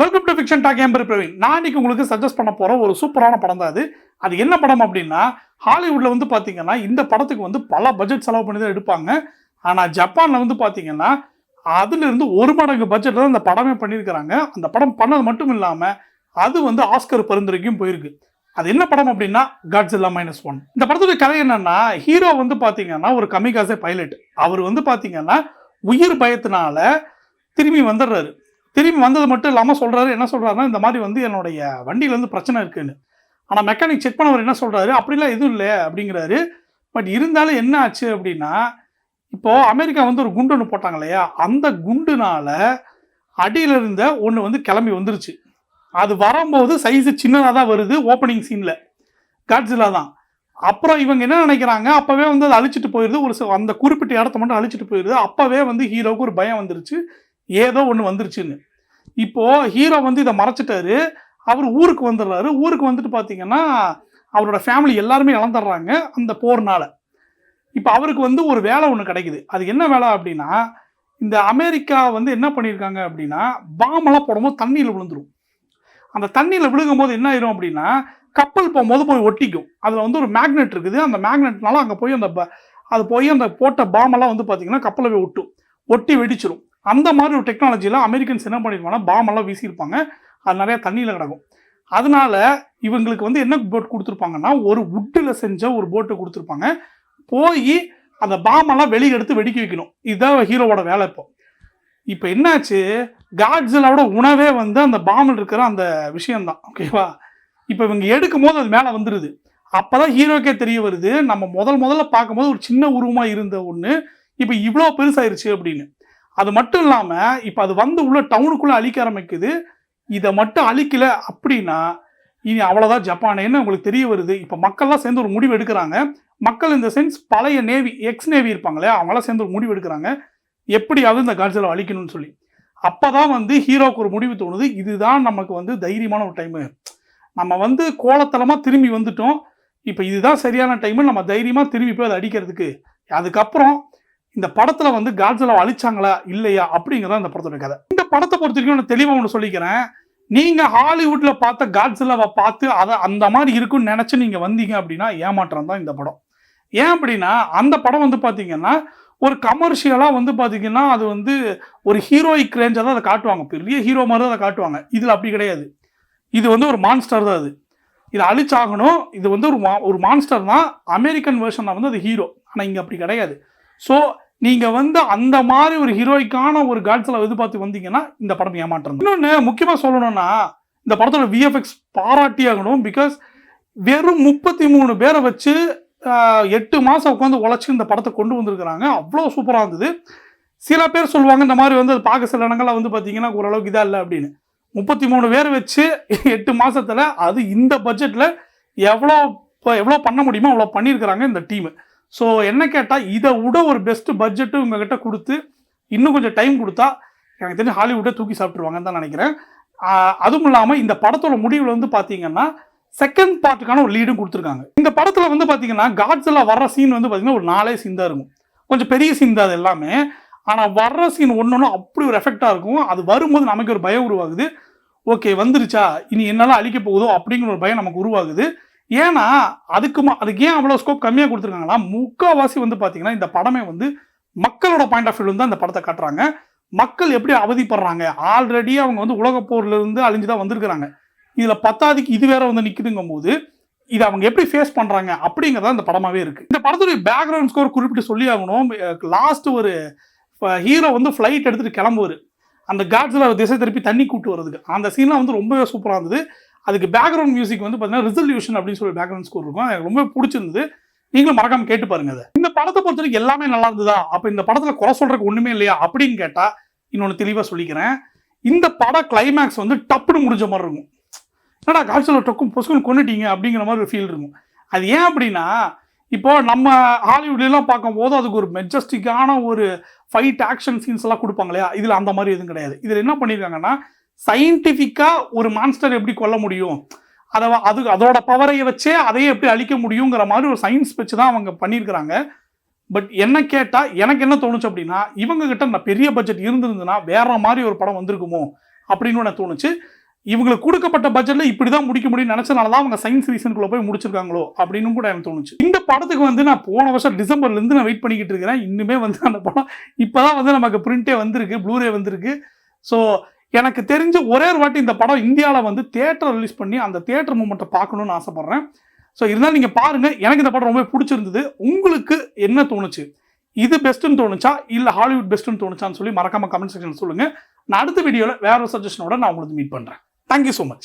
Welcome to fiction talk. என் பேர் பிரவீன். நான் இன்னைக்கு உங்களுக்கு சஜஸ்ட் பண்ண போற ஒரு சூப்பரான படம் தான் அது. அது என்ன படம் அப்படின்னா, ஹாலிவுட்ல வந்து பாத்தீங்கன்னா இந்த படத்துக்கு வந்து பல பட்ஜெட் செலவு பண்ணி தான் எடுப்பாங்க. ஆனா ஜப்பான்ல வந்து பாத்தீங்கன்னா அதுல இருந்து ஒரு மடங்கு பட்ஜெட்ல தான் இந்த படமே பண்ணியிருக்கிறாங்க. அந்த படம் பண்ணது மட்டும் இல்லாம அது வந்து ஆஸ்கர் பரிந்துரைக்கும் போயிருக்கு. அது என்ன படம் அப்படின்னா காட்ஸில்லா -1. இந்த படத்துடைய கதை என்னன்னா, ஹீரோ வந்து பாத்தீங்கன்னா ஒரு கமிகாசே பைலட். அவர் வந்து பாத்தீங்கன்னா உயிர் பயத்தினால திரும்பி வந்துடுறாரு. திரும்பி வந்தது மட்டும் இல்லாமல் சொல்கிறாரு, என்ன சொல்கிறாருன்னா, இந்த மாதிரி வந்து என்னுடைய வண்டியில் வந்து பிரச்சனை இருக்குன்னு. ஆனால் மெக்கானிக் செக் பண்ணவர் என்ன சொல்கிறாரு, அப்படிலாம் எதுவும் இல்லை அப்படிங்கிறாரு. பட் இருந்தாலும் என்ன ஆச்சு அப்படின்னா, இப்போது அமெரிக்கா வந்து ஒரு குண்டு ஒன்று போட்டாங்க இல்லையா, அந்த குண்டுனால அடியில் இருந்த ஒன்று வந்து கிளம்பி வந்துருச்சு. அது வரும்போது சைஸு சின்னதாக தான் வருது ஓப்பனிங் சீனில், காட்ஸில்லா தான். அப்புறம் இவங்க என்ன நினைக்கிறாங்க, அப்போவே வந்து அதை அழிச்சிட்டு போயிடுது, அந்த குறிப்பிட்ட இடத்த மட்டும் அழிச்சிட்டு போயிடுது. அப்போவே வந்து ஹீரோவுக்கு ஒரு பயம் வந்துருச்சு, ஏதோ ஒன்று வந்துருச்சுன்னு. இப்போ ஹீரோ வந்து இதை மறைச்சிட்டாரு. அவர் ஊருக்கு வந்துடுறாரு. ஊருக்கு வந்துட்டு பார்த்தீங்கன்னா அவரோட ஃபேமிலி எல்லாருமே இழந்துடுறாங்க அந்த போர்னால. இப்போ அவருக்கு வந்து ஒரு வேலை ஒன்று கிடைக்குது. அது என்ன வேலை அப்படின்னா, இந்த அமெரிக்கா வந்து என்ன பண்ணியிருக்காங்க அப்படின்னா, பாம்பெல்லாம் போடும்போது தண்ணியில் விழுந்துடும். அந்த தண்ணியில் விழுகும் போது என்ன ஆயிரும் அப்படின்னா, கப்பல் போகும்போது போய் ஒட்டிக்கும். அதில் வந்து ஒரு மேக்னெட் இருக்குது. அந்த மேக்னெட்னால அங்கே போய் அது போய் அந்த போட்ட பாம்பெல்லாம் வந்து பார்த்தீங்கன்னா கப்பலை போய் ஒட்டி வெடிச்சிடும். அந்த மாதிரி ஒரு டெக்னாலஜியில் அமெரிக்கன்ஸ் என்ன பண்ணியிருப்பாங்கன்னா பாம்பெல்லாம் வீசியிருப்பாங்க. அது நிறையா தண்ணியில் கிடக்கும். அதனால இவங்களுக்கு வந்து என்ன போட் கொடுத்துருப்பாங்கன்னா, ஒரு வுட்டில் செஞ்ச ஒரு போட்டை கொடுத்துருப்பாங்க. போய் அந்த பாம்பெல்லாம் வெளியே எடுத்து வெடிக்க வைக்கணும். இதுதான் ஹீரோவோட வேலை. இப்போ என்னாச்சு, காட்ஸில்லாவோட உணவே வந்து அந்த பாம்பில் இருக்கிற அந்த விஷயம்தான். ஓகேவா? இப்போ இவங்க எடுக்கும் போது அது மேலே வந்துடுது. அப்போ தான் ஹீரோக்கே தெரிய வருது, நம்ம முதல்ல பார்க்கும்போது ஒரு சின்ன உருவமாக இருந்த ஒன்று இப்போ இவ்வளோ பெருசாயிருச்சு அப்படின்னு. அது மட்டும் இல்லாமல் இப்போ அது வந்து உள்ள டவுனுக்குள்ளே அழிக்க ஆரம்பிக்குது. இதை மட்டும் அழிக்கல அப்படின்னா இனி அவ்வளோதான் ஜப்பானேன்னு உங்களுக்கு தெரிய வருது. இப்போ மக்கள்லாம் சேர்ந்து ஒரு முடிவு எடுக்கிறாங்க. மக்கள் இந்த சென்ஸ் பழைய நேவி, எக்ஸ் நேவி இருப்பாங்களே, அவங்களாம் சேர்ந்து ஒரு முடிவு எடுக்கிறாங்க, எப்படியாவது இந்த காட்ஸில்லாவை அழிக்கணும்னு சொல்லி. அப்போ தான் வந்து ஹீரோவுக்கு ஒரு முடிவு தோணுது, இதுதான் நமக்கு வந்து தைரியமான ஒரு டைமு. நம்ம வந்து கோலத்தலமாக திரும்பி வந்துட்டோம், இப்போ இதுதான் சரியான டைமு, நம்ம தைரியமாக திரும்பி போய் அதை அடிக்கிறதுக்கு. அதுக்கப்புறம் இந்த படத்துல வந்து காட்ஸில்லாவை அழிச்சாங்களா இல்லையா அப்படிங்கிறத இந்த படத்தோட கதை. இந்த படத்தை பொறுத்த வரைக்கும் நான் தெளிவாக ஒன்று சொல்லிக்கிறேன். நீங்க ஹாலிவுட்ல பார்த்த காட்ஸில்லாவை பார்த்து அதை அந்த மாதிரி இருக்குன்னு நினைச்சு நீங்க வந்தீங்க அப்படின்னா ஏமாற்றம் தான் இந்த படம். ஏன் அப்படின்னா, அந்த படம் வந்து பார்த்தீங்கன்னா ஒரு கமர்ஷியலா வந்து பார்த்தீங்கன்னா அது வந்து ஒரு ஹீரோயிக் ரேஞ்சாக தான் அதை காட்டுவாங்க, பெரிய ஹீரோ மாதிரி தான் அதை காட்டுவாங்க. இதில் அப்படி கிடையாது. இது வந்து ஒரு மான்ஸ்டர் தான். இதை அழிச்சாகணும். இது வந்து ஒரு மான்ஸ்டர் தான். அமெரிக்கன் வெர்ஷன் வந்து அது ஹீரோ. ஆனால் இங்கே அப்படி கிடையாது. ஸோ நீங்கள் வந்து அந்த மாதிரி ஒரு ஹீரோய்க்கான ஒரு காட்ஸில்லா எதிர்பார்த்து வந்தீங்கன்னா இந்த படம் ஏமாற்றம். இன்னொன்று முக்கியமாக சொல்லணும்னா, இந்த படத்தோட விஎஃப்எக்ஸ் பாராட்டி ஆகணும். பிகாஸ் வெறும் 33 பேரை வச்சு 8 மாதம் உட்காந்து உழைச்சி இந்த படத்தை கொண்டு வந்திருக்கிறாங்க. அவ்வளோ சூப்பராக இருந்தது. சில பேர் சொல்லுவாங்க இந்த மாதிரி வந்து அது பார்க்க சில இடங்கள்லாம் வந்து பார்த்தீங்கன்னா ஓரளவுக்கு இதாக இல்லை அப்படின்னு. 33 பேர் வச்சு 8 மாதத்தில் அது இந்த பட்ஜெட்டில் எவ்வளோ பண்ண முடியுமோ அவ்வளோ பண்ணியிருக்கிறாங்க இந்த டீமு. ஸோ என்ன கேட்டால் இதை விட ஒரு பெஸ்ட் பட்ஜெட்டு உங்ககிட்ட கொடுத்து இன்னும் கொஞ்சம் டைம் கொடுத்தா எனக்கு தெரிஞ்சு ஹாலிவுட்டை தூக்கி சாப்பிட்ருவாங்கன்னு தான் நினைக்கிறேன். அதுவும் இல்லாமல் இந்த படத்தோட முடிவில் வந்து பார்த்தீங்கன்னா செகண்ட் பார்ட்டுக்கான ஒரு லீடும் கொடுத்துருக்காங்க. இந்த படத்தில் வந்து பார்த்தீங்கன்னா காட்ஸில்லா வர்ற சீன் வந்து பார்த்தீங்கன்னா ஒரு 4 சீன் தான் இருக்கும். கொஞ்சம் பெரிய சீன் தான் அது எல்லாமே. ஆனால் வர்ற சீன் ஒன்று அப்படி ஒரு எஃபெக்டாக இருக்கும். அது வரும்போது நமக்கு ஒரு பயம் உருவாகுது. ஓகே வந்துருச்சா, இனி என்னால் அழிக்க போகுதோ அப்படிங்கிற ஒரு பயம் நமக்கு உருவாகுது. ஏன்னா அதுக்கு ஏன் அவ்வளோ ஸ்கோப் கம்மியாக கொடுத்துருக்காங்கன்னா, முக்கால்வாசி வந்து பார்த்தீங்கன்னா இந்த படமே வந்து மக்களோட பாயிண்ட் ஆஃப் வியூ தான் இந்த படத்தை காட்டுறாங்க. மக்கள் எப்படி அவதிப்படுறாங்க, ஆல்ரெடி அவங்க வந்து உலகப் போர்லேருந்து அழிஞ்சு தான் வந்திருக்கிறாங்க. இதில் 10க்கு இது வேற வந்து நிற்குதுங்கும் போது இதை அவங்க எப்படி ஃபேஸ் பண்ணுறாங்க அப்படிங்கிறதா இந்த படமாகவே இருக்குது. இந்த படத்துடைய பேக்ரவுண்ட் ஸ்கோர் குறிப்பிட்டு சொல்லி ஆகணும். லாஸ்ட் ஒரு ஹீரோ வந்து ஃப்ளைட் எடுத்துகிட்டு கிளம்புவார், அந்த காட்ஸில்லா திசை திருப்பி தண்ணி கூட்டு வர்றதுக்கு. அந்த சீன்லாம் வந்து ரொம்பவே சூப்பராக இருந்தது. அதுக்கு பேக்ரவுண்ட் மியூசிக் வந்து பார்த்தீங்கன்னா ரிசல்யூஷன் அப்படின்னு சொல்லி பேக்ரவுண்ட் ஸ்கோர் இருக்கும். எனக்கு ரொம்ப பிடிச்சிருந்தது. நீங்களும் மறக்காம கேட்டு பாருங்க. அதை இந்த படத்தை பொறுத்த வரைக்கும் எல்லாமே நல்லா இருந்ததா, அப்போ இந்த படத்தில் குறை சொல்றதுக்கு ஒன்றுமே இல்லையா அப்படின்னு கேட்டால் இன்னொன்று தெளிவாக சொல்லிக்கிறேன். இந்த பட கிளைமேக்ஸ் வந்து டப்புன்னு முடிஞ்ச மாதிரி இருக்கும். என்னடா காட்ஸில்லா டொக்கும் பொசுக்குன்னு கொண்டுட்டீங்க அப்படிங்கிற மாதிரி ஒரு ஃபீல் இருக்கும். அது ஏன் அப்படின்னா, இப்போ நம்ம ஹாலிவுட்லாம் பார்க்கும்போது அதுக்கு ஒரு மெஜஸ்டிக்கான ஒரு ஃபைட் ஆக்ஷன் சீன்ஸ் எல்லாம் கொடுப்பாங்க இல்லையா, இதில் அந்த மாதிரி எதுவும் கிடையாது. இதில் என்ன பண்ணியிருக்காங்கன்னா, சயின்டிஃபிக்காக ஒரு மான்ஸ்டர் எப்படி கொல்ல முடியும், அதோட பவரையை வச்சே அதையே எப்படி அழிக்க முடியுங்கிற மாதிரி ஒரு சயின்ஸ் வச்சு தான் அவங்க பண்ணியிருக்கிறாங்க. பட் என்ன கேட்டால் எனக்கு என்ன தோணுச்சு அப்படின்னா, இவங்க கிட்ட பெரிய பட்ஜெட் இருந்திருந்துன்னா வேற மாதிரி ஒரு படம் வந்திருக்குமோ அப்படின்னு எனக்கு தோணுச்சு. இவங்களுக்கு கொடுக்கப்பட்ட பட்ஜெட்ல இப்படிதான் முடிக்க முடியும்னு நினைச்சனால தான் அவங்க சயின்ஸ் ரீசனுக்குள்ள போய் முடிச்சிருக்காங்களோ அப்படின்னு கூட எனக்கு தோணுச்சு. இந்த படத்துக்கு வந்து நான் போன வருஷம் டிசம்பர்ல இருந்து நான் வெயிட் பண்ணிக்கிட்டு இருக்கிறேன். இன்னுமே வந்து அந்த படம் இப்பதான் வந்து நமக்கு பிரிண்டே வந்திருக்கு, ப்ளூரே வந்திருக்கு. ஸோ எனக்கு தெரிஞ்ச ஒரே ஒரு வாட்டி இந்த படம் இந்தியாவில் வந்து தியேட்டர் ரிலீஸ் பண்ணி அந்த தியேட்டர் மூமெண்ட்டை பார்க்கணும்னு ஆசைப்படுறேன். ஸோ இருந்தாலும் நீங்க பாருங்க, எனக்கு இந்த படம் ரொம்ப பிடிச்சிருந்தது. உங்களுக்கு என்ன தோணுச்சு? இது பெஸ்ட்னு தோணுச்சா இல்ல ஹாலிவுட் பெஸ்ட்னு தோணுச்சான்னு சொல்லி மறக்காம கமெண்ட் செக்ஷன் சொல்லுங்க. நான் அடுத்த வீடியோல வேற ஒரு சஜஷனோட நான் உங்களுக்கு மீட் பண்றேன். Thank you so much.